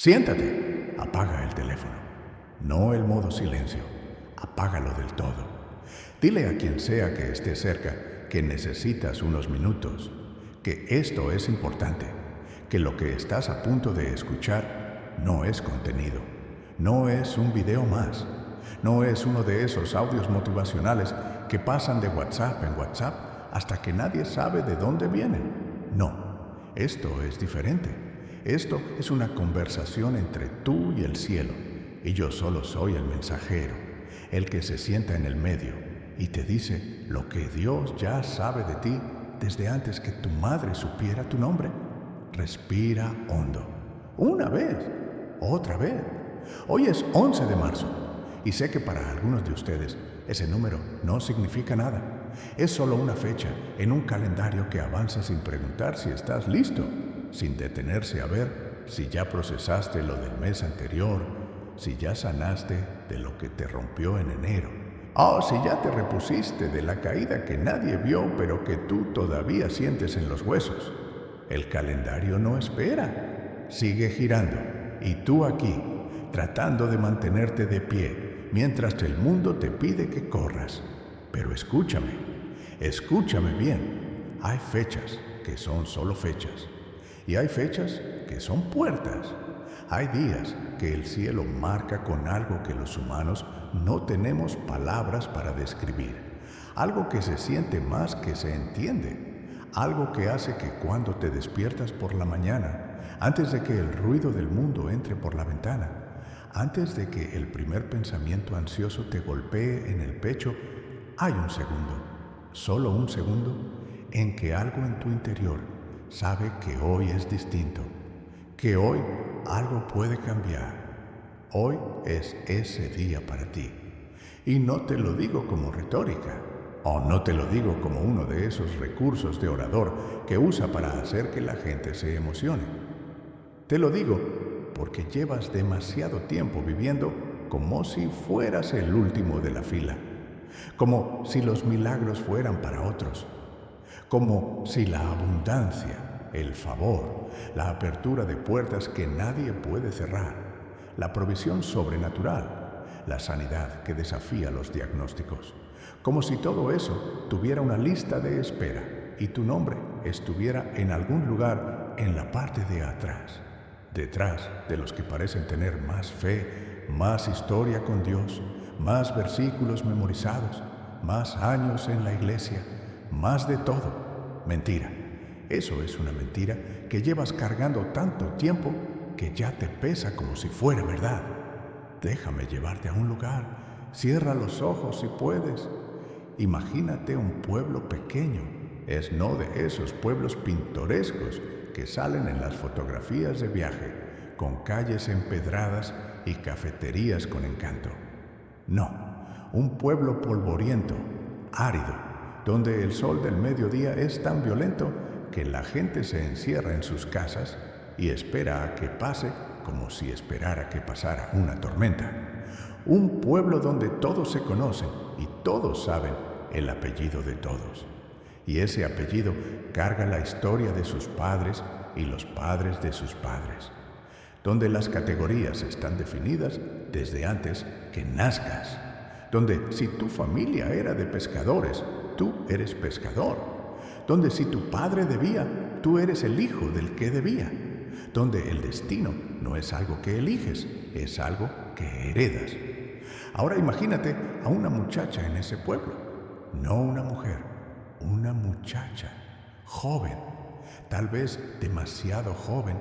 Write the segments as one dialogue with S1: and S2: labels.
S1: Siéntate, apaga el teléfono, no el modo silencio, apágalo del todo. Dile a quien sea que esté cerca que necesitas unos minutos, que esto es importante, que lo que estás a punto de escuchar no es contenido, no es un video más, no es uno de esos audios motivacionales que pasan de WhatsApp en WhatsApp hasta que nadie sabe de dónde vienen. No, esto es diferente. Esto es una conversación entre tú y el cielo, y yo solo soy el mensajero, el que se sienta en el medio y te dice lo que Dios ya sabe de ti desde antes que tu madre supiera tu nombre. Respira hondo. Una vez, otra vez. Hoy es 11 de marzo y sé que para algunos de ustedes ese número no significa nada. Es solo una fecha en un calendario que avanza sin preguntar si estás listo, sin detenerse a ver si ya procesaste lo del mes anterior, si ya sanaste de lo que te rompió en enero, o si ya te repusiste de la caída que nadie vio pero que tú todavía sientes en los huesos. El calendario no espera, sigue girando, y tú aquí, tratando de mantenerte de pie, mientras el mundo te pide que corras. Pero escúchame bien, hay fechas que son solo fechas. Y hay fechas que son puertas. Hay días que el cielo marca con algo que los humanos no tenemos palabras para describir. Algo que se siente más que se entiende. Algo que hace que cuando te despiertas por la mañana, antes de que el ruido del mundo entre por la ventana, antes de que el primer pensamiento ansioso te golpee en el pecho, hay un segundo, solo un segundo, en que algo en tu interior sabe que hoy es distinto, que hoy algo puede cambiar. Hoy es ese día para ti. Y no te lo digo como retórica, o no te lo digo como uno de esos recursos de orador que usa para hacer que la gente se emocione. Te lo digo porque llevas demasiado tiempo viviendo como si fueras el último de la fila, como si los milagros fueran para otros, como si la abundancia, el favor, la apertura de puertas que nadie puede cerrar, la provisión sobrenatural, la sanidad que desafía los diagnósticos, como si todo eso tuviera una lista de espera y tu nombre estuviera en algún lugar en la parte de atrás, detrás de los que parecen tener más fe, más historia con Dios, más versículos memorizados, más años en la iglesia, más de todo. Mentira. Eso es una mentira que llevas cargando tanto tiempo que ya te pesa como si fuera verdad. Déjame llevarte a un lugar. Cierra los ojos si puedes. Imagínate un pueblo pequeño. Es no de esos pueblos pintorescos que salen en las fotografías de viaje, con calles empedradas y cafeterías con encanto. No, un pueblo polvoriento, árido, donde el sol del mediodía es tan violento que la gente se encierra en sus casas y espera a que pase como si esperara que pasara una tormenta. Un pueblo donde todos se conocen y todos saben el apellido de todos. Y ese apellido carga la historia de sus padres y los padres de sus padres. Donde las categorías están definidas desde antes que nazcas. Donde si tu familia era de pescadores, tú eres pescador. Donde si tu padre debía, tú eres el hijo del que debía. Donde el destino no es algo que eliges, es algo que heredas. Ahora imagínate a una muchacha en ese pueblo. No una mujer, una muchacha, joven, tal vez demasiado joven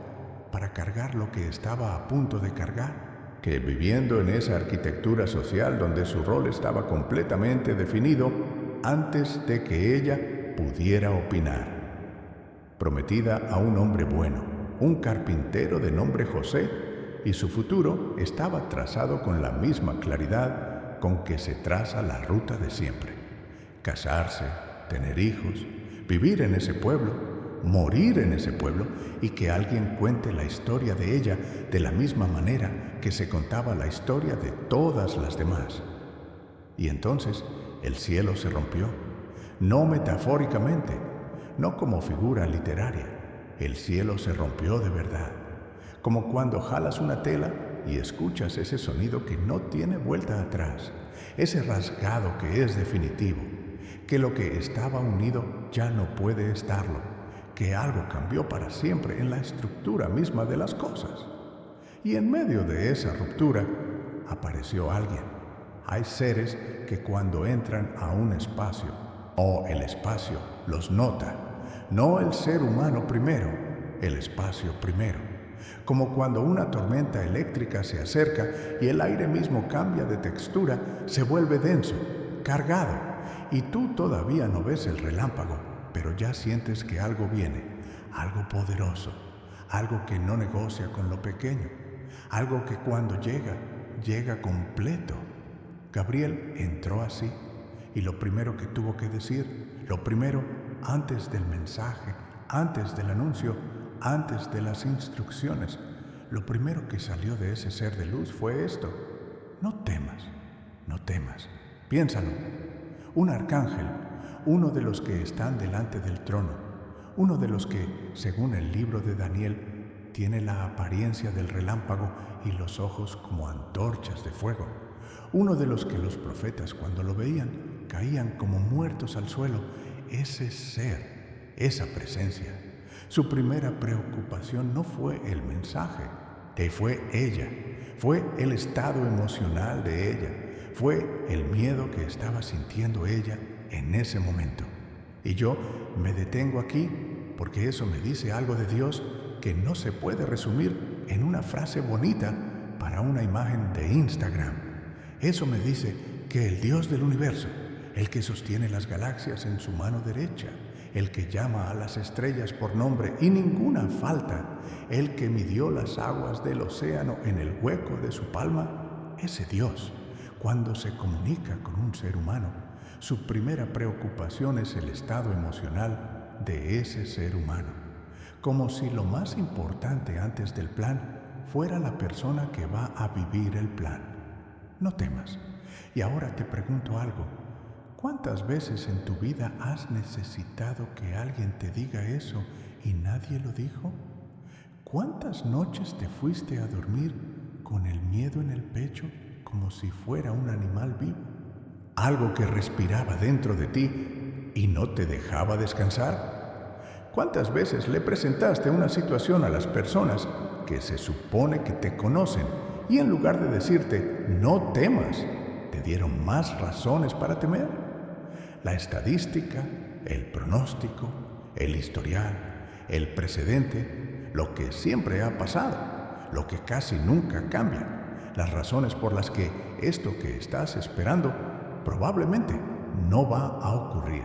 S1: para cargar lo que estaba a punto de cargar, que viviendo en esa arquitectura social donde su rol estaba completamente definido antes de que ella pudiera opinar. Prometida a un hombre bueno, un carpintero de nombre José, y su futuro estaba trazado con la misma claridad con que se traza la ruta de siempre. Casarse, tener hijos, vivir en ese pueblo, morir en ese pueblo y que alguien cuente la historia de ella de la misma manera que se contaba la historia de todas las demás. Y entonces el cielo se rompió, no metafóricamente, no como figura literaria. El cielo se rompió de verdad, como cuando jalas una tela y escuchas ese sonido que no tiene vuelta atrás, ese rasgado que es definitivo, que lo que estaba unido ya no puede estarlo, que algo cambió para siempre en la estructura misma de las cosas. Y en medio de esa ruptura apareció alguien. Hay seres que cuando entran a un espacio, o el espacio los nota, no el ser humano primero, el espacio primero. Como cuando una tormenta eléctrica se acerca y el aire mismo cambia de textura, se vuelve denso, cargado, y tú todavía no ves el relámpago, pero ya sientes que algo viene, algo poderoso, algo que no negocia con lo pequeño, algo que cuando llega, llega completo. Gabriel entró así, y lo primero que tuvo que decir, lo primero antes del mensaje, antes del anuncio, antes de las instrucciones, lo primero que salió de ese ser de luz fue esto: no temas, no temas. Piénsalo, un arcángel, uno de los que están delante del trono, uno de los que, según el libro de Daniel, tiene la apariencia del relámpago y los ojos como antorchas de fuego, uno de los que los profetas cuando lo veían caían como muertos al suelo. Ese ser, esa presencia, su primera preocupación no fue el mensaje, fue ella, fue el estado emocional de ella, fue el miedo que estaba sintiendo ella en ese momento. Y yo me detengo aquí porque eso me dice algo de Dios que no se puede resumir en una frase bonita para una imagen de Instagram. Eso me dice que el Dios del universo, el que sostiene las galaxias en su mano derecha, el que llama a las estrellas por nombre y ninguna falta, el que midió las aguas del océano en el hueco de su palma, ese Dios, cuando se comunica con un ser humano, su primera preocupación es el estado emocional de ese ser humano, como si lo más importante antes del plan fuera la persona que va a vivir el plan. No temas. Y ahora te pregunto algo. ¿Cuántas veces en tu vida has necesitado que alguien te diga eso y nadie lo dijo? ¿Cuántas noches te fuiste a dormir con el miedo en el pecho como si fuera un animal vivo? Algo que respiraba dentro de ti y no te dejaba descansar. ¿Cuántas veces le presentaste una situación a las personas que se supone que te conocen y en lugar de decirte no temas, te dieron más razones para temer? La estadística, el pronóstico, el historial, el precedente, lo que siempre ha pasado, lo que casi nunca cambia, las razones por las que esto que estás esperando probablemente no va a ocurrir.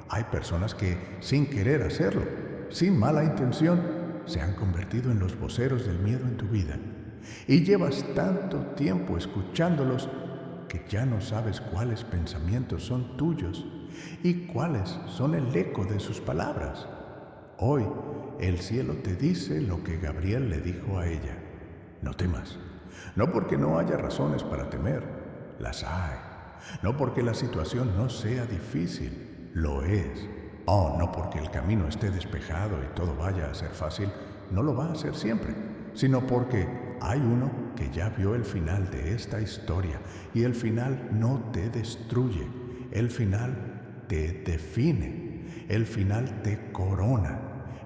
S1: Hay personas que, sin querer hacerlo, sin mala intención, se han convertido en los voceros del miedo en tu vida. Y llevas tanto tiempo escuchándolos que ya no sabes cuáles pensamientos son tuyos y cuáles son el eco de sus palabras. Hoy el cielo te dice lo que Gabriel le dijo a ella: no temas, no porque no haya razones para temer, las hay, no porque la situación no sea difícil, lo es, no porque el camino esté despejado y todo vaya a ser fácil, no lo va a ser siempre, sino porque hay uno que ya vio el final de esta historia y el final no te destruye, el final te define, el final te corona,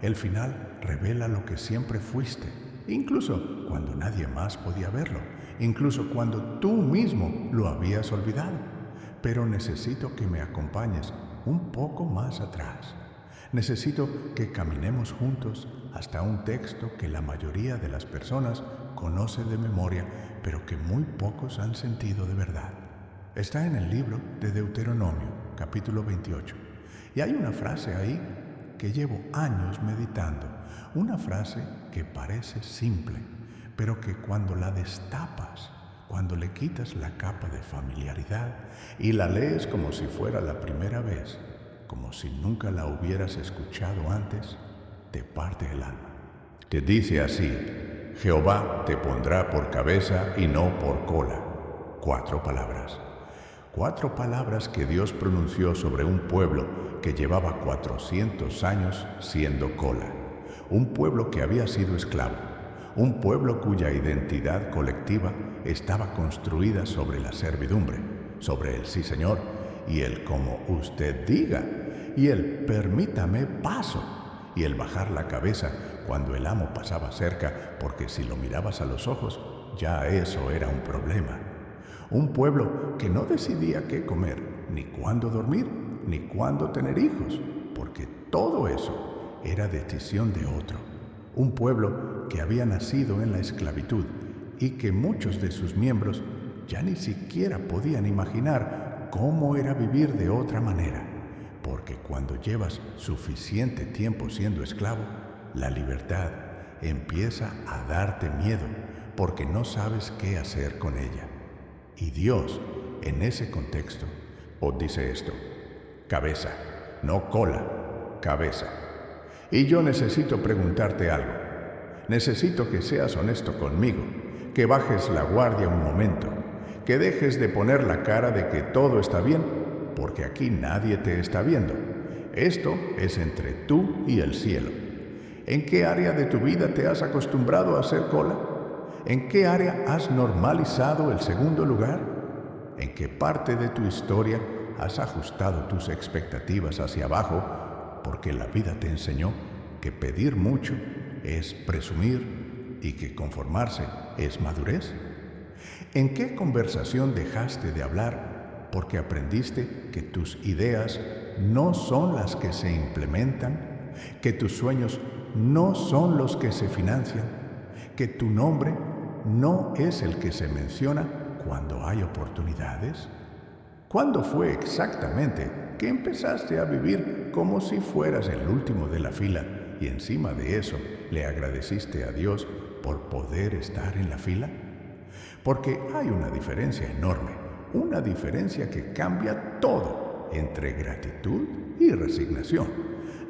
S1: el final revela lo que siempre fuiste, incluso cuando nadie más podía verlo, incluso cuando tú mismo lo habías olvidado. Pero necesito que me acompañes un poco más atrás. Necesito que caminemos juntos hasta un texto que la mayoría de las personas conoce de memoria, pero que muy pocos han sentido de verdad. Está en el libro de Deuteronomio, capítulo 28. Y hay una frase ahí que llevo años meditando. Una frase que parece simple, pero que cuando la destapas, cuando le quitas la capa de familiaridad y la lees como si fuera la primera vez, como si nunca la hubieras escuchado antes, te parte el alma. Te dice así: Jehová te pondrá por cabeza y no por cola. 4 palabras. 4 palabras que Dios pronunció sobre un pueblo que llevaba 400 años siendo cola. Un pueblo que había sido esclavo. un pueblo cuya identidad colectiva estaba construida sobre la servidumbre, sobre el sí señor, y el como usted diga, y el permítame paso, y el bajar la cabeza cuando el amo pasaba cerca, porque si lo mirabas a los ojos, ya eso era un problema. Un pueblo que no decidía qué comer, ni cuándo dormir, ni cuándo tener hijos, porque todo eso era decisión de otro. Un pueblo que había nacido en la esclavitud y que muchos de sus miembros ya ni siquiera podían imaginar cómo era vivir de otra manera, porque cuando llevas suficiente tiempo siendo esclavo, la libertad empieza a darte miedo porque no sabes qué hacer con ella. Y Dios, en ese contexto, os dice esto: cabeza, no cola, cabeza. Y yo necesito preguntarte algo. Necesito que seas honesto conmigo, que bajes la guardia un momento, que dejes de poner la cara de que todo está bien, porque aquí nadie te está viendo. Esto es entre tú y el cielo. ¿En qué área de tu vida te has acostumbrado a hacer cola? ¿En qué área has normalizado el segundo lugar? ¿En qué parte de tu historia has ajustado tus expectativas hacia abajo porque la vida te enseñó que pedir mucho es presumir y que conformarse es madurez? ¿En qué conversación dejaste de hablar porque aprendiste que tus ideas no son las que se implementan, que tus sueños no son los que se financian, que tu nombre no es el que se menciona cuando hay oportunidades? ¿Cuándo fue exactamente que empezaste a vivir como si fueras el último de la fila y encima de eso le agradeciste a Dios por poder estar en la fila? Porque hay una diferencia enorme, una diferencia que cambia todo entre gratitud y resignación.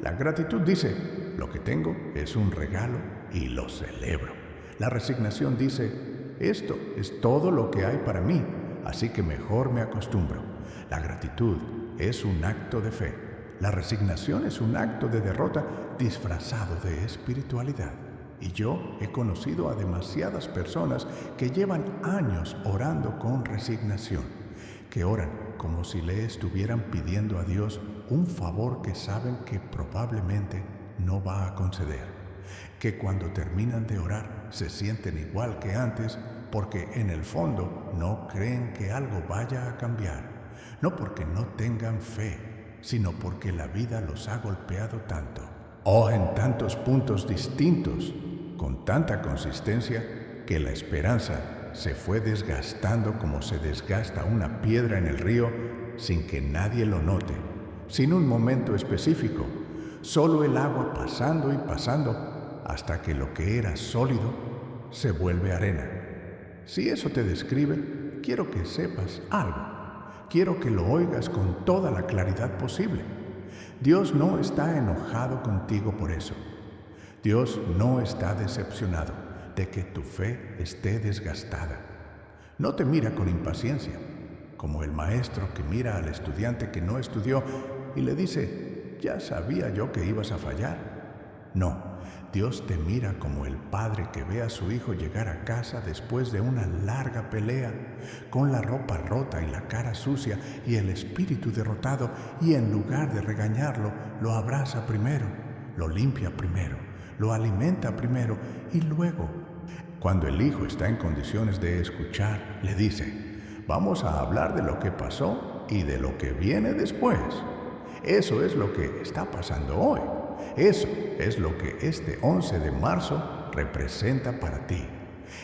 S1: La gratitud dice: lo que tengo es un regalo y lo celebro. La resignación dice: esto es todo lo que hay para mí, así que mejor me acostumbro. La gratitud es un acto de fe. La resignación es un acto de derrota disfrazado de espiritualidad. Y yo he conocido a demasiadas personas que llevan años orando con resignación, que oran como si le estuvieran pidiendo a Dios un favor que saben que probablemente no va a conceder, que cuando terminan de orar se sienten igual que antes porque en el fondo no creen que algo vaya a cambiar, no porque no tengan fe, sino porque la vida los ha golpeado tanto, en tantos puntos distintos, con tanta consistencia, que la esperanza se fue desgastando como se desgasta una piedra en el río sin que nadie lo note, sin un momento específico, solo el agua pasando y pasando hasta que lo que era sólido se vuelve arena. Si eso te describe, quiero que sepas algo. Quiero que lo oigas con toda la claridad posible. Dios no está enojado contigo por eso. Dios no está decepcionado de que tu fe esté desgastada. No te mira con impaciencia, como el maestro que mira al estudiante que no estudió y le dice: ya sabía yo que ibas a fallar. No, Dios te mira como el padre que ve a su hijo llegar a casa después de una larga pelea, con la ropa rota y la cara sucia y el espíritu derrotado, y en lugar de regañarlo, lo abraza primero, lo limpia primero, lo alimenta primero y luego, cuando el hijo está en condiciones de escuchar, le dice: vamos a hablar de lo que pasó y de lo que viene después. Eso es lo que está pasando hoy. Eso es lo que este 11 de marzo representa para ti.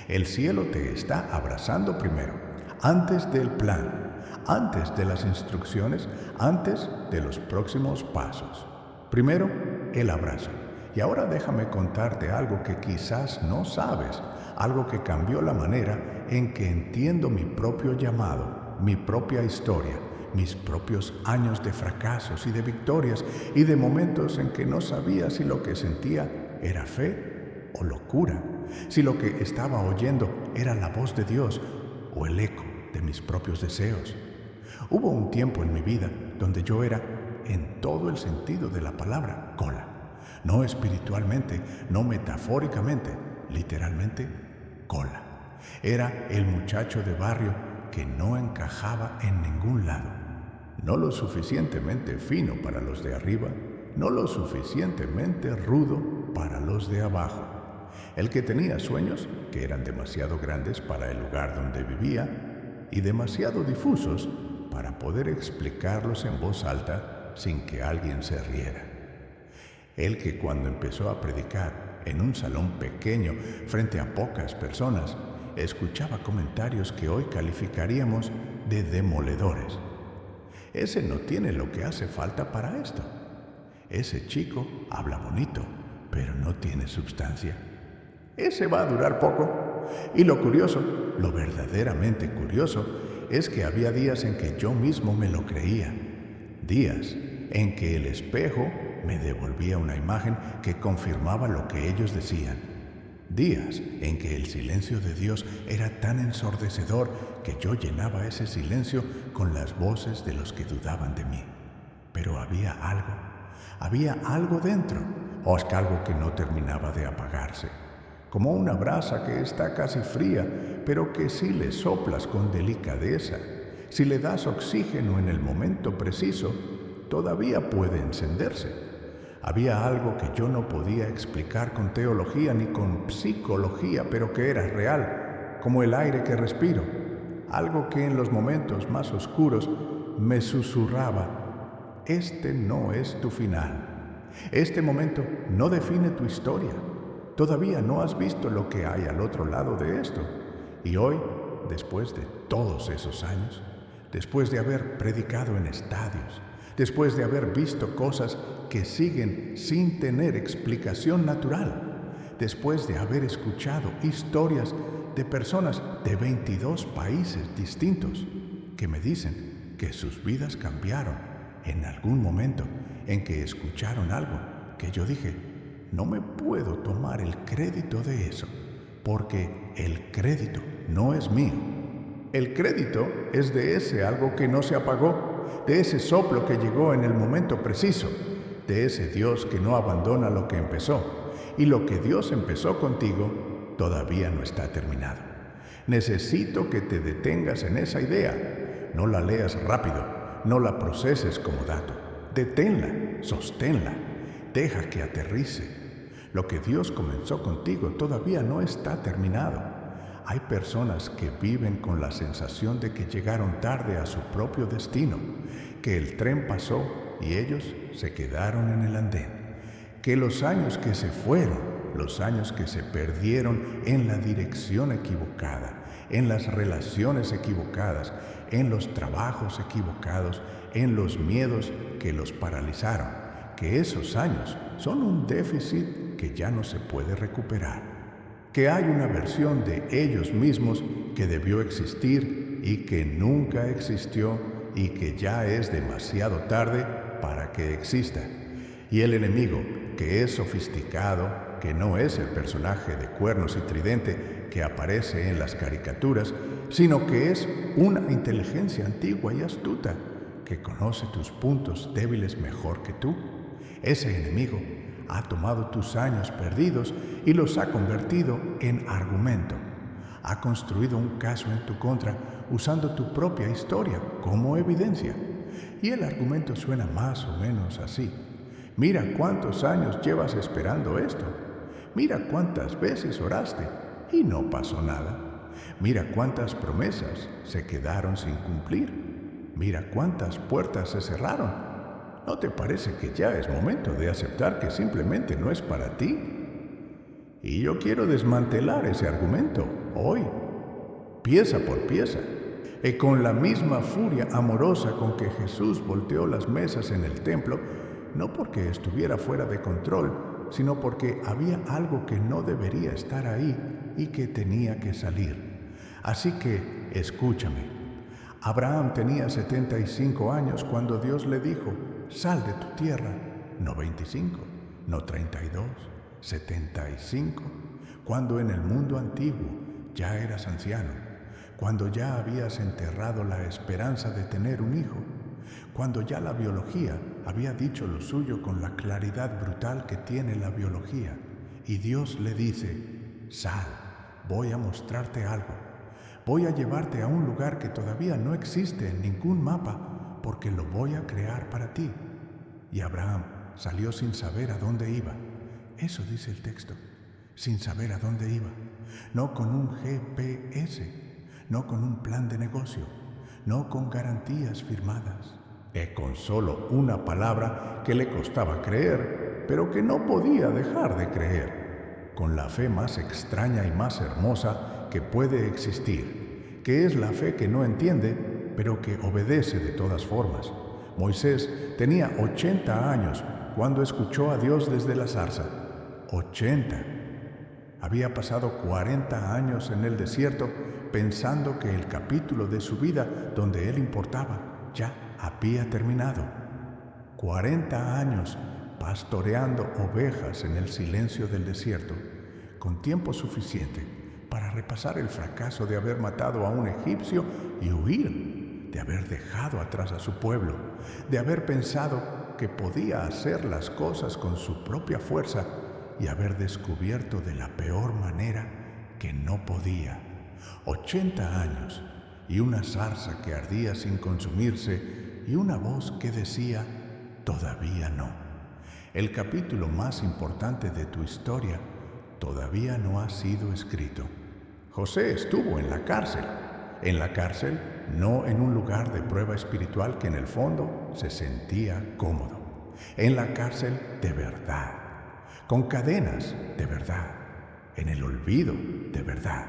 S1: El cielo te está abrazando primero, antes del plan, antes de las instrucciones, antes de los próximos pasos. Primero, el abrazo. Y ahora déjame contarte algo que quizás no sabes, algo que cambió la manera en que entiendo mi propio llamado, mi propia historia, mis propios años de fracasos y de victorias y de momentos en que no sabía si lo que sentía era fe o locura, si lo que estaba oyendo era la voz de Dios o el eco de mis propios deseos. Hubo un tiempo en mi vida donde yo era, en todo el sentido de la palabra, cola. No espiritualmente, no metafóricamente, literalmente cola. Era el muchacho de barrio que no encajaba en ningún lado. No lo suficientemente fino para los de arriba, no lo suficientemente rudo para los de abajo. El que tenía sueños que eran demasiado grandes para el lugar donde vivía y demasiado difusos para poder explicarlos en voz alta sin que alguien se riera. El que cuando empezó a predicar en un salón pequeño frente a pocas personas, escuchaba comentarios que hoy calificaríamos de demoledores. Ese no tiene lo que hace falta para esto. Ese chico habla bonito, pero no tiene substancia. Ese va a durar poco. Y lo curioso, lo verdaderamente curioso, es que había días en que yo mismo me lo creía. Días en que el espejo me devolvía una imagen que confirmaba lo que ellos decían. Días en que el silencio de Dios era tan ensordecedor que yo llenaba ese silencio con las voces de los que dudaban de mí. Pero había algo dentro, o es que algo que no terminaba de apagarse, como una brasa que está casi fría, pero que si le soplas con delicadeza, si le das oxígeno en el momento preciso, todavía puede encenderse. Había algo que yo no podía explicar con teología ni con psicología, pero que era real, como el aire que respiro. Algo que en los momentos más oscuros me susurraba: este no es tu final. Este momento no define tu historia. Todavía no has visto lo que hay al otro lado de esto. Y hoy, después de todos esos años, después de haber predicado en estadios, después de haber visto cosas que siguen sin tener explicación natural, después de haber escuchado historias de personas de 22 países distintos que me dicen que sus vidas cambiaron en algún momento en que escucharon algo que yo dije: no me puedo tomar el crédito de eso, porque el crédito no es mío. El crédito es de ese algo que no se apagó, de ese soplo que llegó en el momento preciso, de ese Dios que no abandona lo que empezó. Y lo que Dios empezó contigo todavía no está terminado. Necesito que te detengas en esa idea. No la leas rápido, no la proceses como dato. Deténla, sosténla, deja que aterrice. Lo que Dios comenzó contigo todavía no está terminado. Hay personas que viven con la sensación de que llegaron tarde a su propio destino, que el tren pasó y ellos se quedaron en el andén, que los años que se fueron, los años que se perdieron en la dirección equivocada, en las relaciones equivocadas, en los trabajos equivocados, en los miedos que los paralizaron, que esos años son un déficit que ya no se puede recuperar. Que hay una versión de ellos mismos que debió existir y que nunca existió y que ya es demasiado tarde para que exista. Y el enemigo, que es sofisticado, que no es el personaje de cuernos y tridente que aparece en las caricaturas, sino que es una inteligencia antigua y astuta que conoce tus puntos débiles mejor que tú. Ese enemigo ha tomado tus años perdidos y los ha convertido en argumento. Ha construido un caso en tu contra usando tu propia historia como evidencia. Y el argumento suena más o menos así: mira cuántos años llevas esperando esto. Mira cuántas veces oraste y no pasó nada. Mira cuántas promesas se quedaron sin cumplir. Mira cuántas puertas se cerraron. ¿No te parece que ya es momento de aceptar que simplemente no es para ti? Y yo quiero desmantelar ese argumento hoy, pieza por pieza, y con la misma furia amorosa con que Jesús volteó las mesas en el templo, no porque estuviera fuera de control, sino porque había algo que no debería estar ahí y que tenía que salir. Así que, escúchame. Abraham tenía 75 años cuando Dios le dijo: sal de tu tierra, no 25, no 32, 75, cuando en el mundo antiguo ya eras anciano, cuando ya habías enterrado la esperanza de tener un hijo, cuando ya la biología había dicho lo suyo con la claridad brutal que tiene la biología, y Dios le dice: sal, voy a mostrarte algo. Voy a llevarte a un lugar que todavía no existe en ningún mapa, porque lo voy a crear para ti. Y Abraham salió sin saber a dónde iba. Eso dice el texto, sin saber a dónde iba. No con un GPS, no con un plan de negocio, no con garantías firmadas. Con solo una palabra que le costaba creer, pero que no podía dejar de creer. Con la fe más extraña y más hermosa que puede existir, que es la fe que no entiende, pero que obedece de todas formas. Moisés tenía 80 años cuando escuchó a Dios desde la zarza. 80. Había pasado 40 años en el desierto pensando que el capítulo de su vida donde él importaba ya había terminado. 40 años pastoreando ovejas en el silencio del desierto, con tiempo suficiente para repasar el fracaso de haber matado a un egipcio y huir, de haber dejado atrás a su pueblo, de haber pensado que podía hacer las cosas con su propia fuerza y haber descubierto de la peor manera que no podía. 80 años y una zarza que ardía sin consumirse y una voz que decía, todavía no. El capítulo más importante de tu historia todavía no ha sido escrito. José estuvo en la cárcel, no en un lugar de prueba espiritual que en el fondo se sentía cómodo. En la cárcel de verdad, con cadenas de verdad, en el olvido de verdad.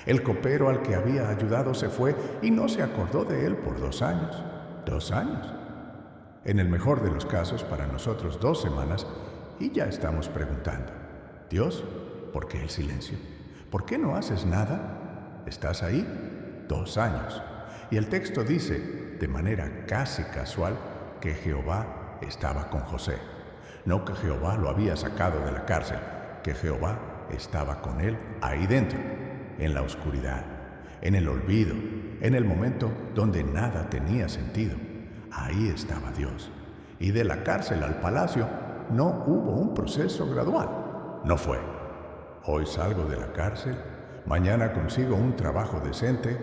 S1: El copero al que había ayudado se fue y no se acordó de él por 2 años. 2 años. En el mejor de los casos, para nosotros 2 semanas, y ya estamos preguntando, Dios, ¿por qué el silencio? ¿Por qué no haces nada? ¿Estás ahí? 2 años. Y el texto dice, de manera casi casual, que Jehová estaba con José. No que Jehová lo había sacado de la cárcel, que Jehová estaba con él ahí dentro, en la oscuridad, en el olvido, en el momento donde nada tenía sentido. Ahí estaba Dios. Y de la cárcel al palacio no hubo un proceso gradual. No fue, hoy salgo de la cárcel, mañana consigo un trabajo decente,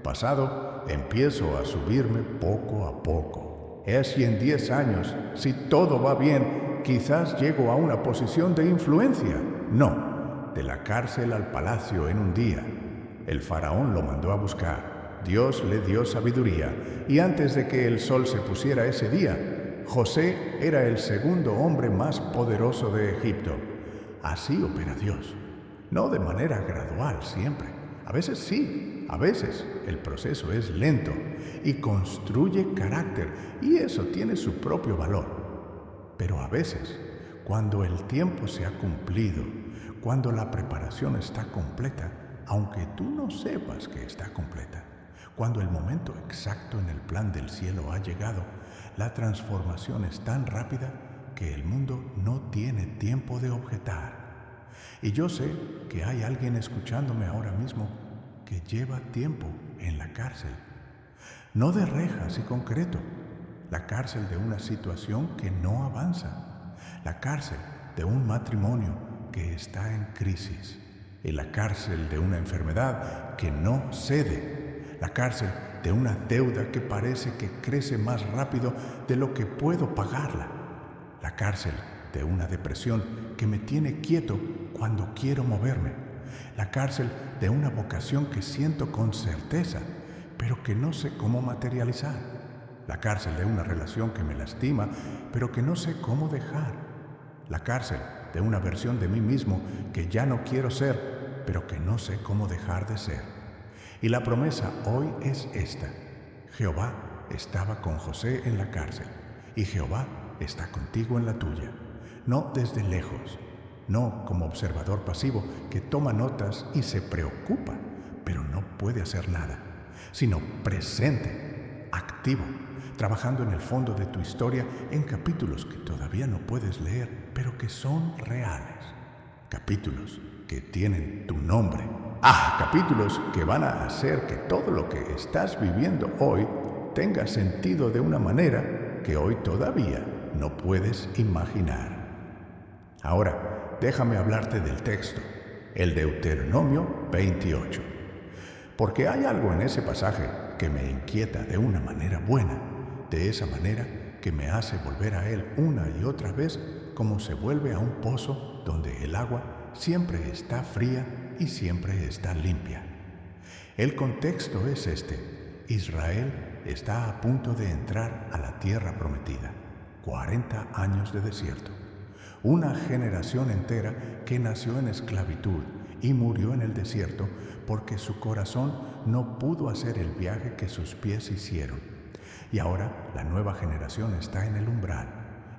S1: pasado empiezo a subirme poco a poco. Si en 10 años, si todo va bien, quizás llego a una posición de influencia. No, de la cárcel al palacio en un día. El faraón lo mandó a buscar. Dios le dio sabiduría, y antes de que el sol se pusiera ese día, José era el segundo hombre más poderoso de Egipto. Así opera Dios, no de manera gradual siempre. A veces sí, a veces el proceso es lento y construye carácter, y eso tiene su propio valor. Pero a veces, cuando el tiempo se ha cumplido, cuando la preparación está completa, aunque tú no sepas que está completa, cuando el momento exacto en el plan del cielo ha llegado, la transformación es tan rápida que el mundo no tiene tiempo de objetar. Y yo sé que hay alguien escuchándome ahora mismo que lleva tiempo en la cárcel. No de rejas y concreto, la cárcel de una situación que no avanza, la cárcel de un matrimonio que está en crisis, y la cárcel de una enfermedad que no cede, la cárcel de una deuda que parece que crece más rápido de lo que puedo pagarla, la cárcel de una depresión que me tiene quieto cuando quiero moverme, la cárcel de una vocación que siento con certeza, pero que no sé cómo materializar, la cárcel de una relación que me lastima, pero que no sé cómo dejar, la cárcel de una versión de mí mismo que ya no quiero ser, pero que no sé cómo dejar de ser. Y la promesa hoy es esta: Jehová estaba con José en la cárcel, y Jehová está contigo en la tuya. No desde lejos, no como observador pasivo que toma notas y se preocupa, pero no puede hacer nada, sino presente, activo, trabajando en el fondo de tu historia en capítulos que todavía no puedes leer, pero que son reales. Capítulos que tienen tu nombre. Capítulos que van a hacer que todo lo que estás viviendo hoy tenga sentido de una manera que hoy todavía no puedes imaginar. Ahora, déjame hablarte del texto. el Deuteronomio 28. Porque hay algo en ese pasaje que me inquieta de una manera buena, de esa manera que me hace volver a él una y otra vez como se vuelve a un pozo donde el agua siempre está fría y siempre está limpia. El contexto es este: Israel está a punto de entrar a la tierra prometida, 40 años de desierto, una generación entera que nació en esclavitud y murió en el desierto porque su corazón no pudo hacer el viaje que sus pies hicieron. Y ahora la nueva generación está en el umbral,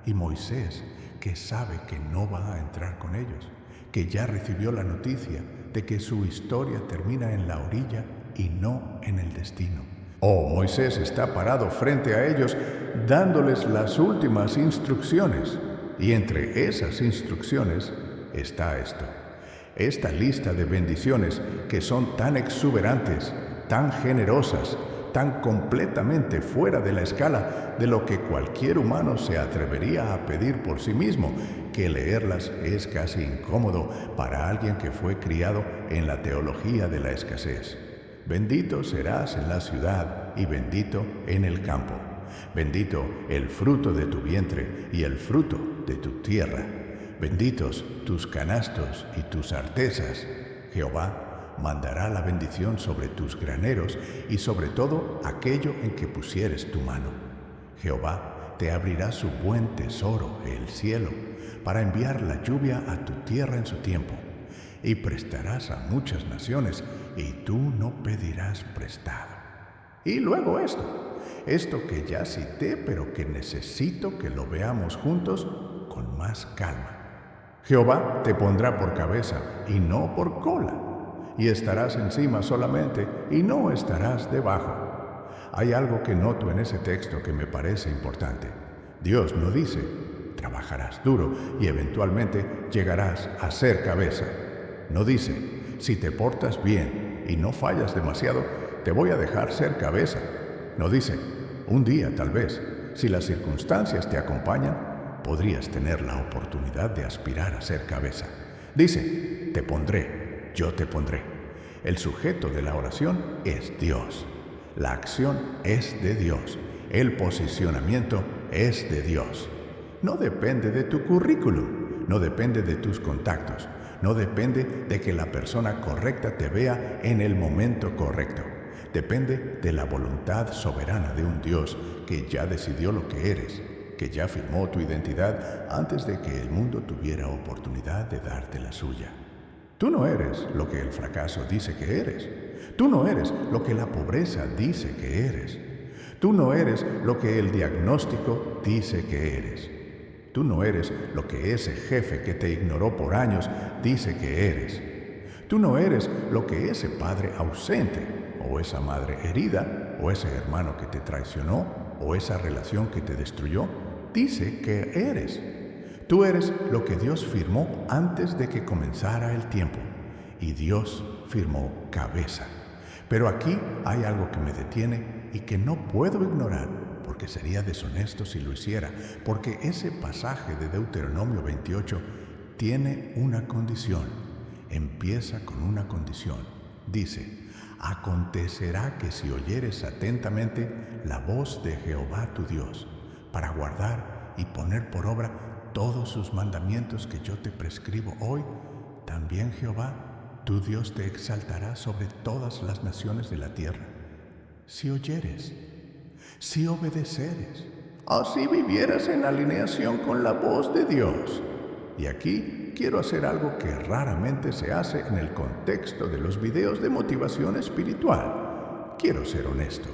S1: y Moisés, que sabe que no va a entrar con ellos, que ya recibió la noticia de que su historia termina en la orilla y no en el destino. Moisés está parado frente a ellos dándoles las últimas instrucciones, y entre esas instrucciones está esto: esta lista de bendiciones que son tan exuberantes, tan generosas, tan completamente fuera de la escala de lo que cualquier humano se atrevería a pedir por sí mismo, que leerlas es casi incómodo para alguien que fue criado en la teología de la escasez. Bendito serás en la ciudad y bendito en el campo. Bendito el fruto de tu vientre y el fruto de tu tierra. Benditos tus canastos y tus artesas. Jehová mandará la bendición sobre tus graneros y sobre todo aquello en que pusieres tu mano. Jehová te abrirá su buen tesoro, el cielo, para enviar la lluvia a tu tierra en su tiempo. Y prestarás a muchas naciones, y tú no pedirás prestado. Y luego esto que ya cité, pero que necesito que lo veamos juntos con más calma. Jehová te pondrá por cabeza y no por cola, y estarás encima solamente y no estarás debajo. Hay algo que noto en ese texto que me parece importante. Dios no dice: trabajarás duro y eventualmente llegarás a ser cabeza. No dice: si te portas bien y no fallas demasiado, te voy a dejar ser cabeza. No dice: un día tal vez, si las circunstancias te acompañan, podrías tener la oportunidad de aspirar a ser cabeza. Dice: te pondré, yo te pondré. El sujeto de la oración es Dios. La acción es de Dios. El posicionamiento es de Dios. No depende de tu currículum, no depende de tus contactos, no depende de que la persona correcta te vea en el momento correcto. Depende de la voluntad soberana de un Dios que ya decidió lo que eres, que ya firmó tu identidad antes de que el mundo tuviera oportunidad de darte la suya. Tú no eres lo que el fracaso dice que eres. Tú no eres lo que la pobreza dice que eres. Tú no eres lo que el diagnóstico dice que eres. Tú no eres lo que ese jefe que te ignoró por años dice que eres. Tú no eres lo que ese padre ausente, o esa madre herida, o ese hermano que te traicionó, o esa relación que te destruyó, dice que eres. Tú eres lo que Dios firmó antes de que comenzara el tiempo, y Dios firmó cabeza. Pero aquí hay algo que me detiene y que no puedo ignorar, porque sería deshonesto si lo hiciera, porque ese pasaje de Deuteronomio 28 tiene una condición, empieza con una condición. Dice: acontecerá que si oyeres atentamente la voz de Jehová tu Dios, para guardar y poner por obra todos sus mandamientos que yo te prescribo hoy, también Jehová tu Dios te exaltará sobre todas las naciones de la tierra. Si oyeres, si obedeceres, así vivieras en alineación con la voz de Dios. Y aquí quiero hacer algo que raramente se hace en el contexto de los videos de motivación espiritual. Quiero ser honesto.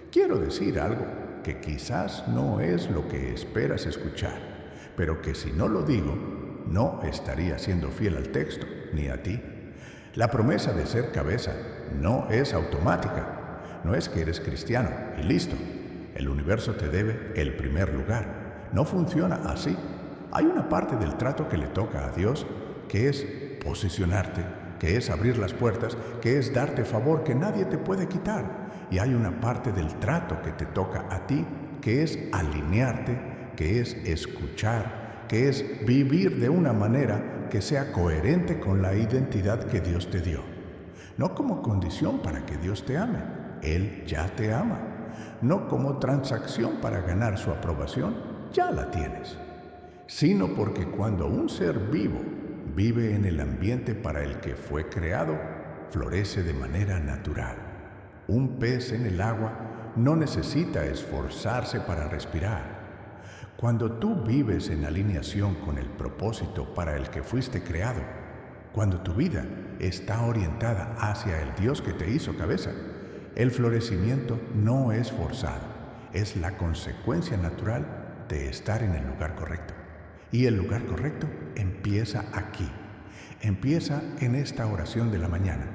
S1: Quiero decir algo que quizás no es lo que esperas escuchar, pero que si no lo digo, no estaría siendo fiel al texto, ni a ti. La promesa de ser cabeza no es automática. No es que eres cristiano y listo. El universo te debe el primer lugar. No funciona así. Hay una parte del trato que le toca a Dios, que es posicionarte, que es abrir las puertas, que es darte favor que nadie te puede quitar. Y hay una parte del trato que te toca a ti, que es alinearte, que es escuchar, que es vivir de una manera que sea coherente con la identidad que Dios te dio. No como condición para que Dios te ame, Él ya te ama. No como transacción para ganar su aprobación, ya la tienes. Sino porque cuando un ser vivo vive en el ambiente para el que fue creado, florece de manera natural. Un pez en el agua no necesita esforzarse para respirar. Cuando tú vives en alineación con el propósito para el que fuiste creado, cuando tu vida está orientada hacia el Dios que te hizo cabeza, el florecimiento no es forzado, es la consecuencia natural de estar en el lugar correcto. Y el lugar correcto empieza aquí, empieza en esta oración de la mañana,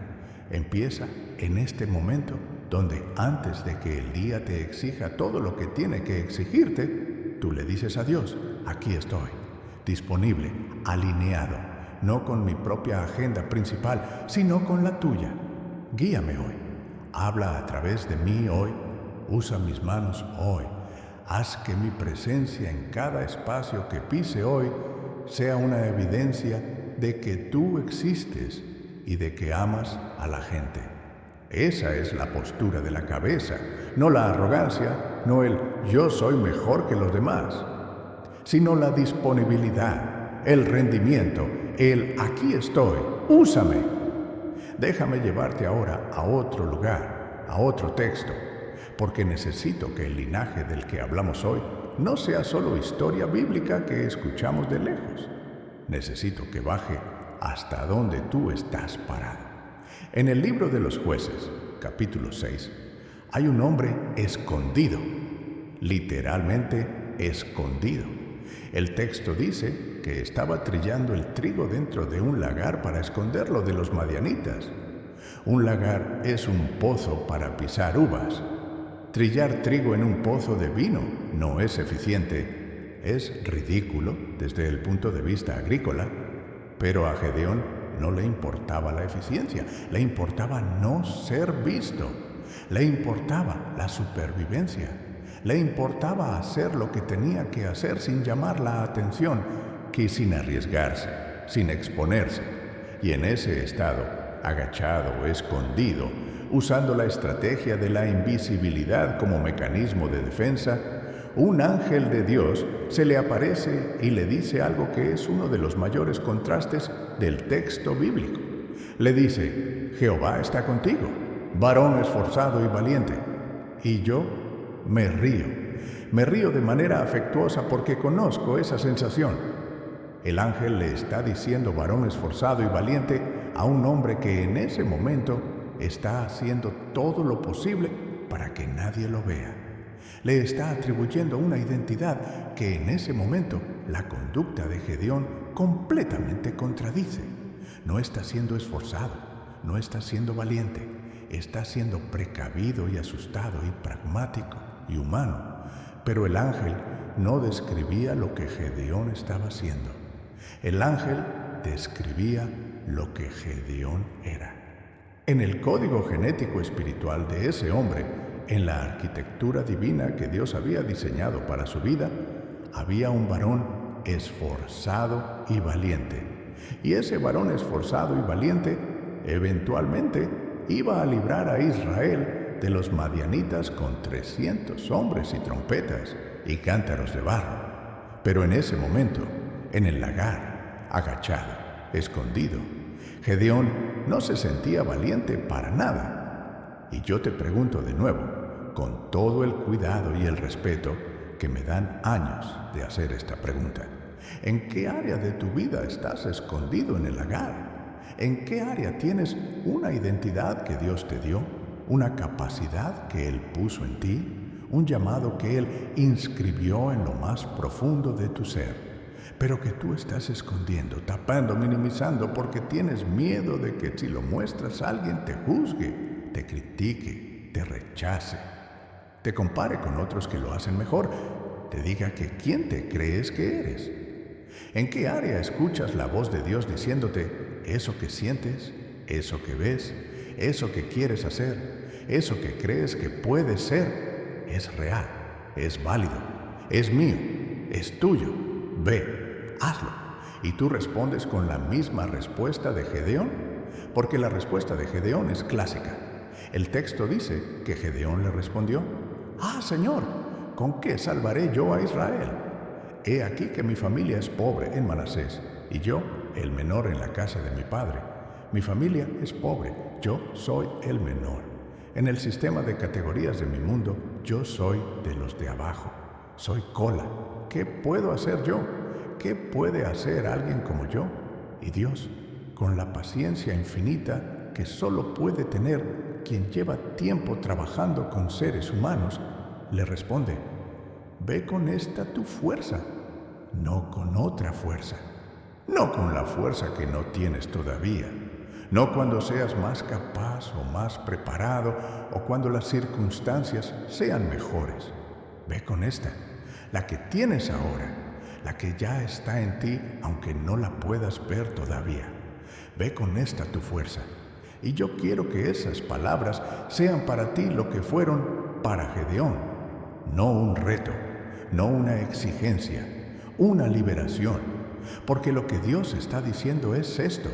S1: empieza en este momento donde antes de que el día te exija todo lo que tiene que exigirte, tú le dices a Dios, aquí estoy, disponible, alineado, no con mi propia agenda principal, sino con la tuya. Guíame hoy, habla a través de mí hoy, usa mis manos hoy, haz que mi presencia en cada espacio que pise hoy sea una evidencia de que tú existes y de que amas a la gente. Esa es la postura de la cabeza, no la arrogancia, no el yo soy mejor que los demás, sino la disponibilidad, el rendimiento, el aquí estoy, úsame. Déjame llevarte ahora a otro lugar, a otro texto, porque necesito que el linaje del que hablamos hoy no sea solo historia bíblica que escuchamos de lejos. Necesito que baje hasta donde tú estás parado. En el libro de los Jueces, capítulo 6, hay un hombre escondido, literalmente escondido. El texto dice que estaba trillando el trigo dentro de un lagar para esconderlo de los madianitas. Un lagar es un pozo para pisar uvas. Trillar trigo en un pozo de vino no es eficiente. Es ridículo desde el punto de vista agrícola, pero a Gedeón no le importaba la eficiencia, le importaba no ser visto, le importaba la supervivencia, le importaba hacer lo que tenía que hacer sin llamar la atención, que sin arriesgarse, sin exponerse. Y en ese estado, agachado, escondido, usando la estrategia de la invisibilidad como mecanismo de defensa, un ángel de Dios se le aparece y le dice algo que es uno de los mayores contrastes del texto bíblico. Le dice, Jehová está contigo, varón esforzado y valiente. Y yo me río de manera afectuosa porque conozco esa sensación. El ángel le está diciendo varón esforzado y valiente a un hombre que en ese momento está haciendo todo lo posible para que nadie lo vea. Le está atribuyendo una identidad que en ese momento la conducta de Gedeón completamente contradice. No está siendo esforzado, no está siendo valiente, está siendo precavido y asustado y pragmático y humano. Pero el ángel no describía lo que Gedeón estaba haciendo. El ángel describía lo que Gedeón era. En el código genético espiritual de ese hombre, en la arquitectura divina que Dios había diseñado para su vida, había un varón esforzado y valiente. Y ese varón esforzado y valiente eventualmente iba a librar a Israel de los madianitas con 300 hombres y trompetas y cántaros de barro. Pero en ese momento, en el lagar, agachado, escondido, Gedeón no se sentía valiente para nada. Y yo te pregunto de nuevo, con todo el cuidado y el respeto que me dan años de hacer esta pregunta, ¿en qué área de tu vida estás escondido en el lagar? ¿En qué área tienes una identidad que Dios te dio, una capacidad que Él puso en ti, un llamado que Él inscribió en lo más profundo de tu ser, pero que tú estás escondiendo, tapando, minimizando, porque tienes miedo de que si lo muestras alguien te juzgue, te critique, te rechace, te compare con otros que lo hacen mejor, te diga que quién te crees que eres? ¿En qué área escuchas la voz de Dios diciéndote eso que sientes, eso que ves, eso que quieres hacer, eso que crees que puede ser, es real, es válido, es mío, es tuyo? Ve, hazlo. Y tú respondes con la misma respuesta de Gedeón, porque la respuesta de Gedeón es clásica. El texto dice que Gedeón le respondió: «Ah, Señor, ¿con qué salvaré yo a Israel? He aquí que mi familia es pobre en Manasés, y yo, el menor en la casa de mi padre. Mi familia es pobre, yo soy el menor. En el sistema de categorías de mi mundo, yo soy de los de abajo. Soy cola. ¿Qué puedo hacer yo? ¿Qué puede hacer alguien como yo?» Y Dios, con la paciencia infinita que solo puede tener quien lleva tiempo trabajando con seres humanos, le responde: «Ve con esta tu fuerza, no con otra fuerza, no con la fuerza que no tienes todavía, no cuando seas más capaz o más preparado o cuando las circunstancias sean mejores. Ve con esta, la que tienes ahora, la que ya está en ti aunque no la puedas ver todavía. Ve con esta tu fuerza». Y yo quiero que esas palabras sean para ti lo que fueron para Gedeón: no un reto, no una exigencia, una liberación. Porque lo que Dios está diciendo es esto: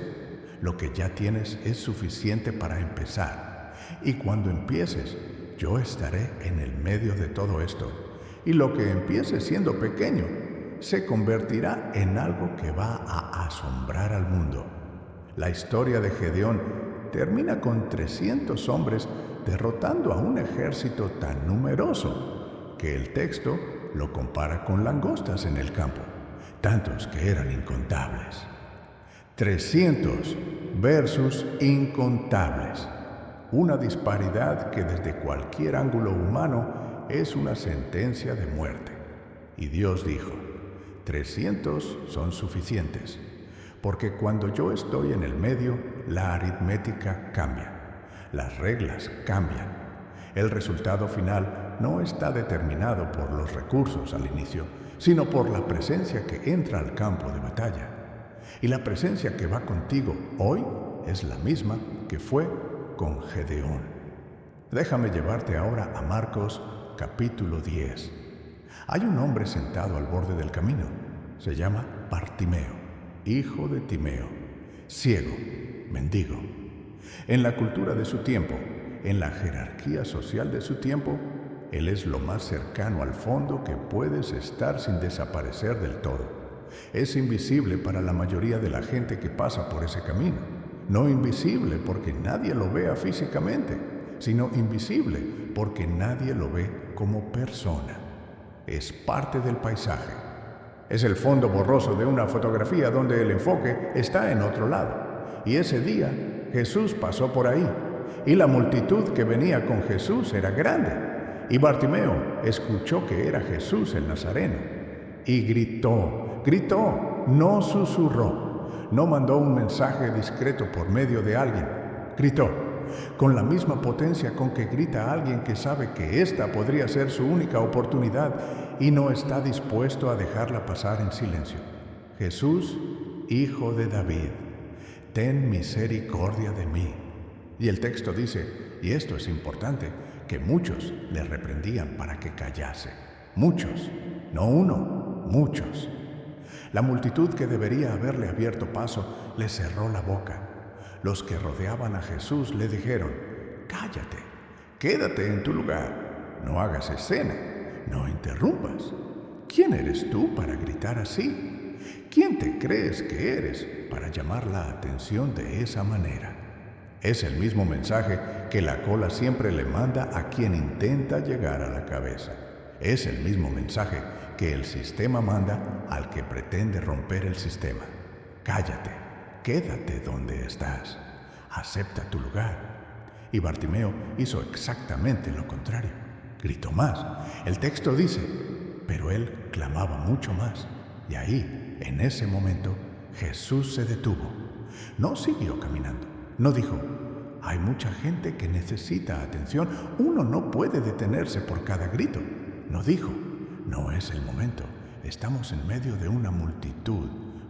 S1: lo que ya tienes es suficiente para empezar. Y cuando empieces, yo estaré en el medio de todo esto. Y lo que empiece siendo pequeño se convertirá en algo que va a asombrar al mundo. La historia de Gedeón termina con 300 hombres derrotando a un ejército tan numeroso que el texto lo compara con langostas en el campo, tantos que eran incontables. 300 versus incontables. Una disparidad que desde cualquier ángulo humano es una sentencia de muerte. Y Dios dijo: 300 son suficientes. Porque cuando yo estoy en el medio, la aritmética cambia, las reglas cambian. El resultado final no está determinado por los recursos al inicio, sino por la presencia que entra al campo de batalla. Y la presencia que va contigo hoy es la misma que fue con Gedeón. Déjame llevarte ahora a Marcos capítulo 10. Hay un hombre sentado al borde del camino. Se llama Bartimeo, hijo de Timeo, ciego, mendigo. En la cultura de su tiempo, en la jerarquía social de su tiempo, él es lo más cercano al fondo que puedes estar sin desaparecer del todo. Es invisible para la mayoría de la gente que pasa por ese camino. No invisible porque nadie lo vea físicamente, sino invisible porque nadie lo ve como persona. Es parte del paisaje. Es el fondo borroso de una fotografía donde el enfoque está en otro lado. Y ese día Jesús pasó por ahí, y la multitud que venía con Jesús era grande. Y Bartimeo escuchó que era Jesús el Nazareno, y gritó, no susurró, no mandó un mensaje discreto por medio de alguien. Gritó, con la misma potencia con que grita alguien que sabe que esta podría ser su única oportunidad y no está dispuesto a dejarla pasar en silencio. Jesús, hijo de David, ten misericordia de mí. Y el texto dice, y esto es importante, que muchos le reprendían para que callase. Muchos, no uno, muchos. La multitud que debería haberle abierto paso le cerró la boca. Los que rodeaban a Jesús le dijeron, cállate, quédate en tu lugar, no hagas escena, no interrumpas. ¿Quién eres tú para gritar así? ¿Quién te crees que eres para llamar la atención de esa manera? Es el mismo mensaje que la cola siempre le manda a quien intenta llegar a la cabeza. Es el mismo mensaje que el sistema manda al que pretende romper el sistema. Cállate, quédate donde estás, acepta tu lugar. Y Bartimeo hizo exactamente lo contrario. Gritó más. El texto dice, pero él clamaba mucho más. Y ahí, en ese momento, Jesús se detuvo. No siguió caminando. No dijo, hay mucha gente que necesita atención. Uno no puede detenerse por cada grito. No dijo, no es el momento. Estamos en medio de una multitud.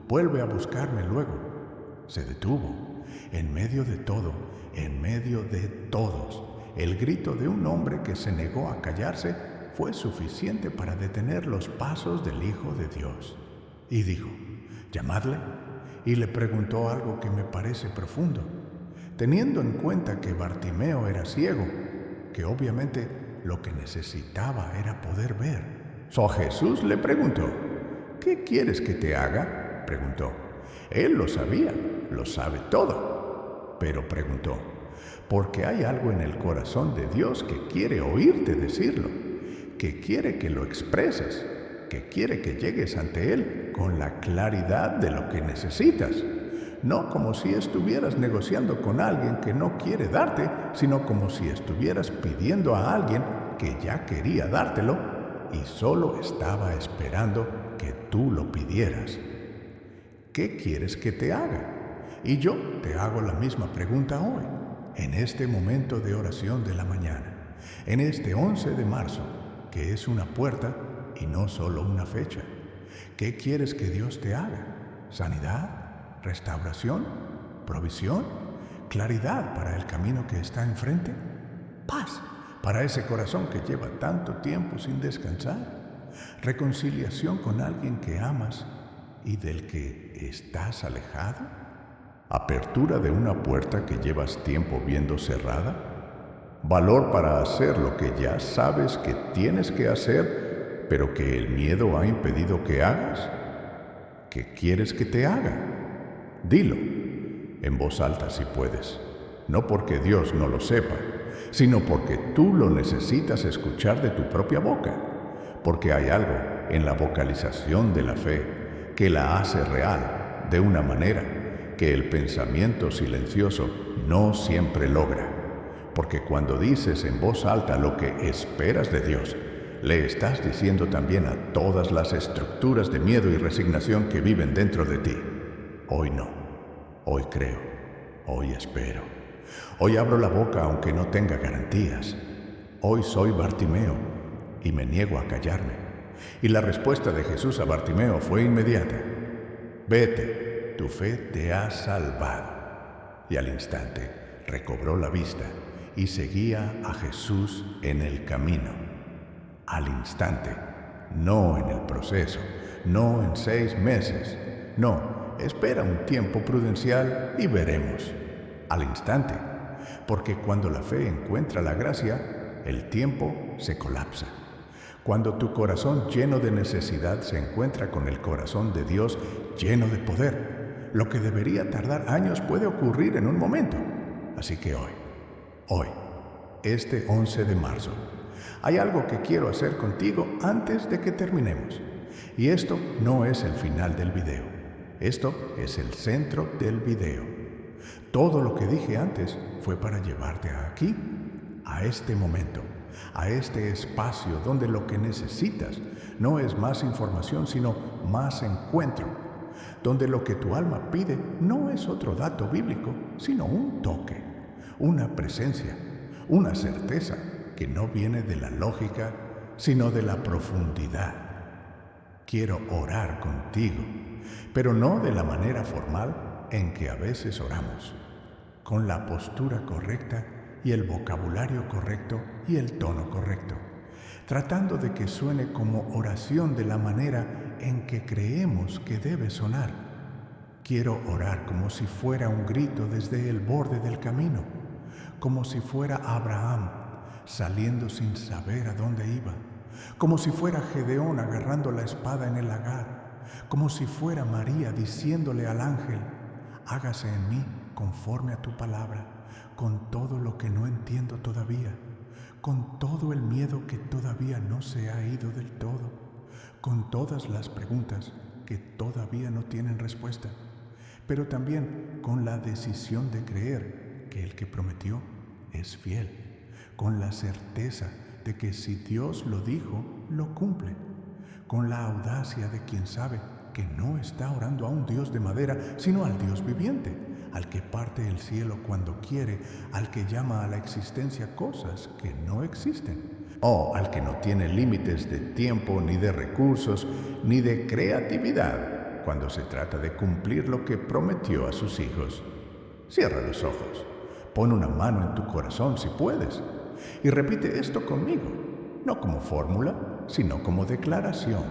S1: Vuelve a buscarme luego. Se detuvo. En medio de todo, en medio de todos, el grito de un hombre que se negó a callarse fue suficiente para detener los pasos del Hijo de Dios. Y dijo, Llamadle y le preguntó algo que me parece profundo, teniendo en cuenta que Bartimeo era ciego, que obviamente lo que necesitaba era poder ver. Jesús le preguntó, ¿qué quieres que te haga? Preguntó. Él lo sabía, lo sabe todo, pero preguntó, porque hay algo en el corazón de Dios que quiere oírte decirlo, que quiere que lo expreses, que quiere que llegues ante Él con la claridad de lo que necesitas. No como si estuvieras negociando con alguien que no quiere darte, sino como si estuvieras pidiendo a alguien que ya quería dártelo y solo estaba esperando que tú lo pidieras. ¿Qué quieres que te haga? Y yo te hago la misma pregunta hoy, en este momento de oración de la mañana, en este 11 de marzo, que es una puerta y no solo una fecha. ¿Qué quieres que Dios te haga? ¿Sanidad? ¿Restauración? ¿Provisión? ¿Claridad para el camino que está enfrente? ¿Paz para ese corazón que lleva tanto tiempo sin descansar? ¿Reconciliación con alguien que amas y del que estás alejado? ¿Apertura de una puerta que llevas tiempo viendo cerrada? ¿Valor para hacer lo que ya sabes que tienes que hacer, pero que el miedo ha impedido que hagas? ¿Qué quieres que te haga? Dilo, en voz alta si puedes, no porque Dios no lo sepa, sino porque tú lo necesitas escuchar de tu propia boca, porque hay algo en la vocalización de la fe que la hace real de una manera que el pensamiento silencioso no siempre logra, porque cuando dices en voz alta lo que esperas de Dios, le estás diciendo también a todas las estructuras de miedo y resignación que viven dentro de ti. Hoy no, hoy creo, hoy espero. Hoy abro la boca aunque no tenga garantías. Hoy soy Bartimeo y me niego a callarme. Y la respuesta de Jesús a Bartimeo fue inmediata. Vete, tu fe te ha salvado. Y al instante recobró la vista y seguía a Jesús en el camino. Al instante, no en el proceso, no en 6 meses, no. Espera un tiempo prudencial y veremos. Al instante, porque cuando la fe encuentra la gracia, el tiempo se colapsa. Cuando tu corazón lleno de necesidad se encuentra con el corazón de Dios lleno de poder, lo que debería tardar años puede ocurrir en un momento. Así que hoy, este 11 de marzo, hay algo que quiero hacer contigo antes de que terminemos. Y esto no es el final del video. Esto es el centro del video. Todo lo que dije antes fue para llevarte aquí, a este momento, a este espacio donde lo que necesitas no es más información, sino más encuentro, donde lo que tu alma pide no es otro dato bíblico, sino un toque, una presencia, una certeza que no viene de la lógica, sino de la profundidad. Quiero orar contigo, pero no de la manera formal en que a veces oramos, con la postura correcta y el vocabulario correcto y el tono correcto, tratando de que suene como oración de la manera en que creemos que debe sonar. Quiero orar como si fuera un grito desde el borde del camino, como si fuera Abraham saliendo sin saber a dónde iba, como si fuera Gedeón agarrando la espada en el lagar, como si fuera María diciéndole al ángel, hágase en mí conforme a tu palabra, con todo lo que no entiendo todavía, con todo el miedo que todavía no se ha ido del todo, con todas las preguntas que todavía no tienen respuesta, pero también con la decisión de creer que el que prometió es fiel, con la certeza de que si Dios lo dijo, lo cumple, con la audacia de quien sabe que no está orando a un Dios de madera, sino al Dios viviente, al que parte el cielo cuando quiere, al que llama a la existencia cosas que no existen, o al que no tiene límites de tiempo, ni de recursos, ni de creatividad, cuando se trata de cumplir lo que prometió a sus hijos. Cierra los ojos, pon una mano en tu corazón si puedes, y repite esto conmigo, no como fórmula, sino como declaración,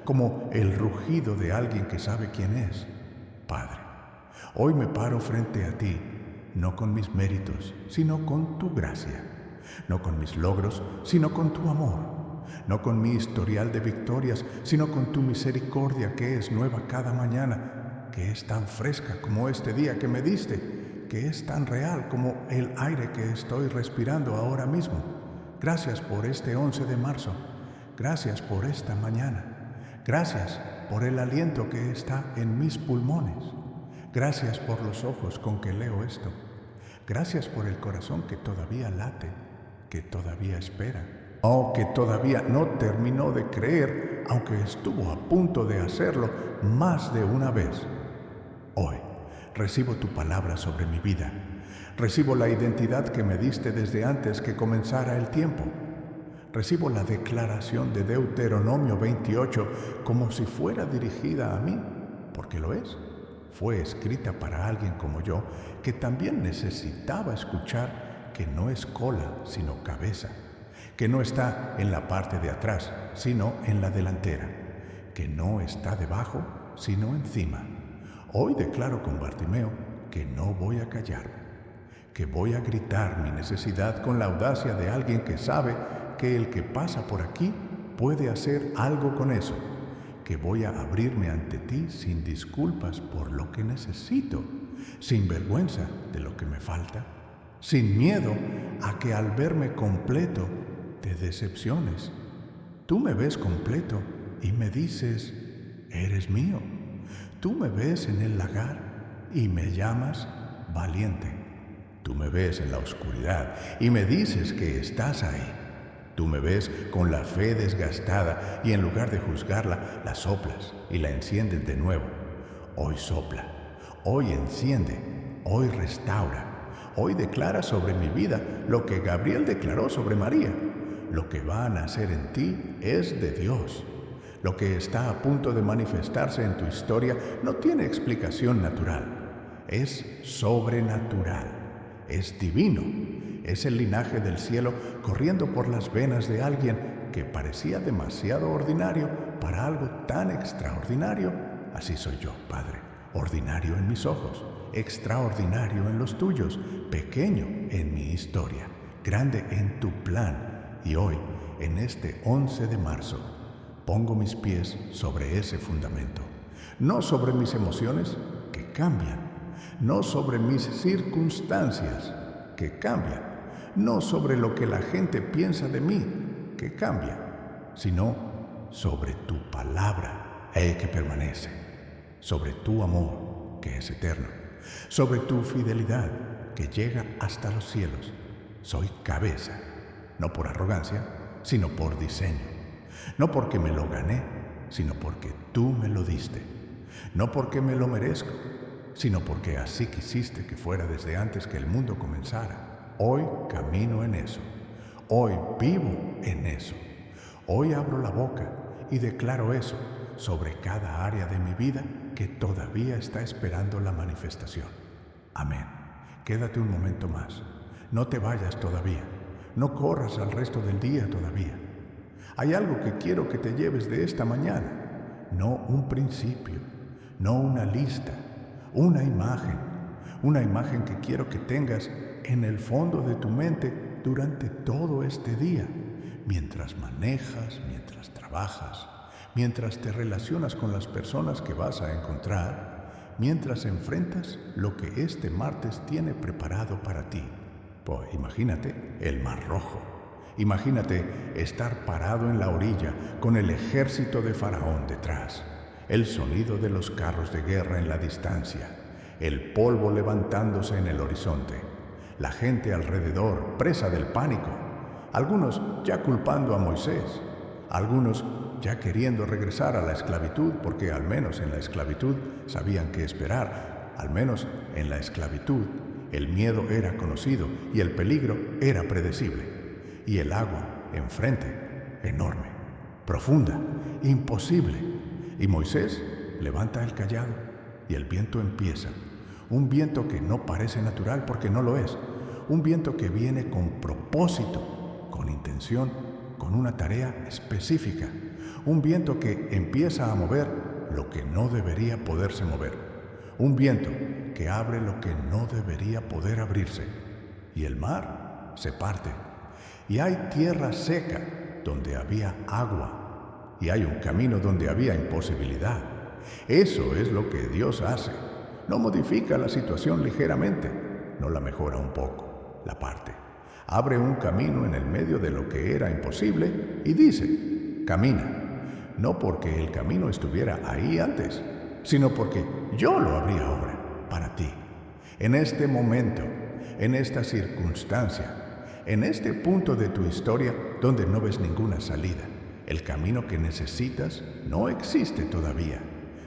S1: como el rugido de alguien que sabe quién es. Padre, hoy me paro frente a ti, no con mis méritos, sino con tu gracia, no con mis logros, sino con tu amor, no con mi historial de victorias, sino con tu misericordia que es nueva cada mañana, que es tan fresca como este día que me diste, que es tan real como el aire que estoy respirando ahora mismo. Gracias por este 11 de marzo, gracias por esta mañana, gracias por el aliento que está en mis pulmones, gracias por los ojos con que leo esto, gracias por el corazón que todavía late, que todavía espera, o que todavía no terminó de creer, aunque estuvo a punto de hacerlo más de una vez. Hoy recibo tu palabra sobre mi vida. Recibo la identidad que me diste desde antes que comenzara el tiempo. Recibo la declaración de Deuteronomio 28 como si fuera dirigida a mí, porque lo es. Fue escrita para alguien como yo, que también necesitaba escuchar que no es cola, sino cabeza, que no está en la parte de atrás, sino en la delantera, que no está debajo, sino encima. Hoy declaro con Bartimeo que no voy a callarme, que voy a gritar mi necesidad con la audacia de alguien que sabe que el que pasa por aquí puede hacer algo con eso, que voy a abrirme ante ti sin disculpas por lo que necesito, sin vergüenza de lo que me falta, sin miedo a que al verme completo te decepciones. Tú me ves completo y me dices, eres mío. Tú me ves en el lagar y me llamas valiente. Tú me ves en la oscuridad y me dices que estás ahí. Tú me ves con la fe desgastada y en lugar de juzgarla, la soplas y la enciendes de nuevo. Hoy sopla, hoy enciende, hoy restaura. Hoy declara sobre mi vida lo que Gabriel declaró sobre María. Lo que va a nacer en ti es de Dios. Lo que está a punto de manifestarse en tu historia no tiene explicación natural. Es sobrenatural. Es divino. Es el linaje del cielo corriendo por las venas de alguien que parecía demasiado ordinario para algo tan extraordinario. Así soy yo, Padre. Ordinario en mis ojos, extraordinario en los tuyos, pequeño en mi historia, grande en tu plan. Y hoy, en este 11 de marzo, pongo mis pies sobre ese fundamento, no sobre mis emociones, que cambian, no sobre mis circunstancias, que cambian, no sobre lo que la gente piensa de mí, que cambia, sino sobre tu palabra, que permanece, sobre tu amor, que es eterno, sobre tu fidelidad, que llega hasta los cielos. Soy cabeza, no por arrogancia, sino por diseño. No porque me lo gané, sino porque tú me lo diste. No porque me lo merezco, sino porque así quisiste que fuera desde antes que el mundo comenzara. Hoy camino en eso. Hoy vivo en eso. Hoy abro la boca y declaro eso sobre cada área de mi vida que todavía está esperando la manifestación. Amén. Quédate un momento más. No te vayas todavía. No corras al resto del día todavía. Hay algo que quiero que te lleves de esta mañana. No un principio, no una lista, una imagen que quiero que tengas en el fondo de tu mente durante todo este día, mientras manejas, mientras trabajas, mientras te relacionas con las personas que vas a encontrar, mientras enfrentas lo que este martes tiene preparado para ti. Pues imagínate el Mar Rojo. Imagínate estar parado en la orilla con el ejército de Faraón detrás, el sonido de los carros de guerra en la distancia, el polvo levantándose en el horizonte, la gente alrededor presa del pánico, algunos ya culpando a Moisés, algunos ya queriendo regresar a la esclavitud porque al menos en la esclavitud sabían qué esperar, al menos en la esclavitud el miedo era conocido y el peligro era predecible. Y el agua enfrente, enorme, profunda, imposible. Y Moisés levanta el cayado y el viento empieza. Un viento que no parece natural porque no lo es. Un viento que viene con propósito, con intención, con una tarea específica. Un viento que empieza a mover lo que no debería poderse mover. Un viento que abre lo que no debería poder abrirse. Y el mar se parte. Y hay tierra seca donde había agua. Y hay un camino donde había imposibilidad. Eso es lo que Dios hace. No modifica la situación ligeramente, no la mejora un poco, la parte. Abre un camino en el medio de lo que era imposible y dice, camina. No porque el camino estuviera ahí antes, sino porque yo lo abrí ahora, para ti. En este momento, en esta circunstancia, en este punto de tu historia donde no ves ninguna salida. El camino que necesitas no existe todavía,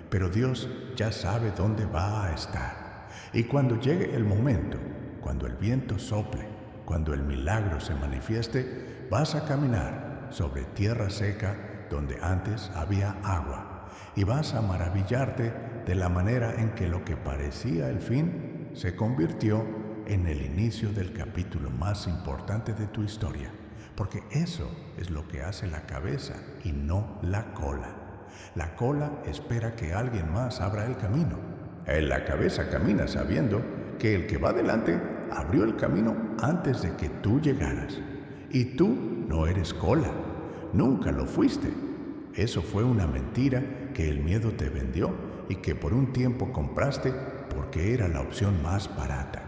S1: pero Dios ya sabe dónde va a estar. Y cuando llegue el momento, cuando el viento sople, cuando el milagro se manifieste, vas a caminar sobre tierra seca donde antes había agua, y vas a maravillarte de la manera en que lo que parecía el fin se convirtió en el inicio del capítulo más importante de tu historia, porque eso es lo que hace la cabeza y no la cola. La cola espera que alguien más abra el camino. La cabeza camina sabiendo que el que va delante abrió el camino antes de que tú llegaras. Y tú no eres cola, nunca lo fuiste. Eso fue una mentira que el miedo te vendió y que por un tiempo compraste porque era la opción más barata.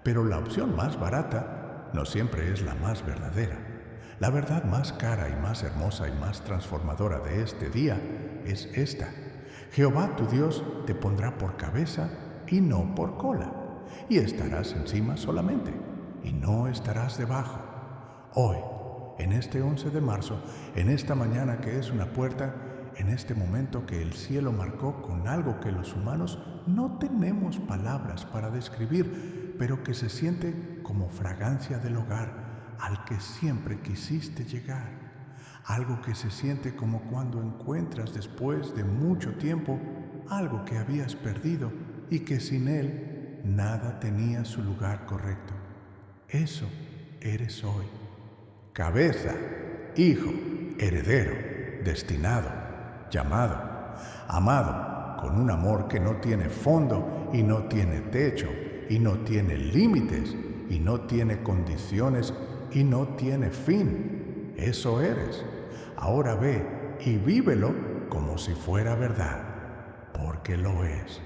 S1: Pero la opción más barata no siempre es la más verdadera. La verdad más cara y más hermosa y más transformadora de este día es esta. Jehová tu Dios te pondrá por cabeza y no por cola, y estarás encima solamente, y no estarás debajo. Hoy, en este 11 de marzo, en esta mañana que es una puerta, en este momento que el cielo marcó con algo que los humanos no tenemos palabras para describir, pero que se siente como fragancia del hogar al que siempre quisiste llegar. Algo que se siente como cuando encuentras después de mucho tiempo algo que habías perdido y que sin él nada tenía su lugar correcto. Eso eres hoy. Cabeza, hijo, heredero, destinado, llamado, amado, con un amor que no tiene fondo y no tiene techo y no tiene límites y no tiene condiciones y no tiene fin. Eso eres. Ahora ve y vívelo como si fuera verdad, porque lo es.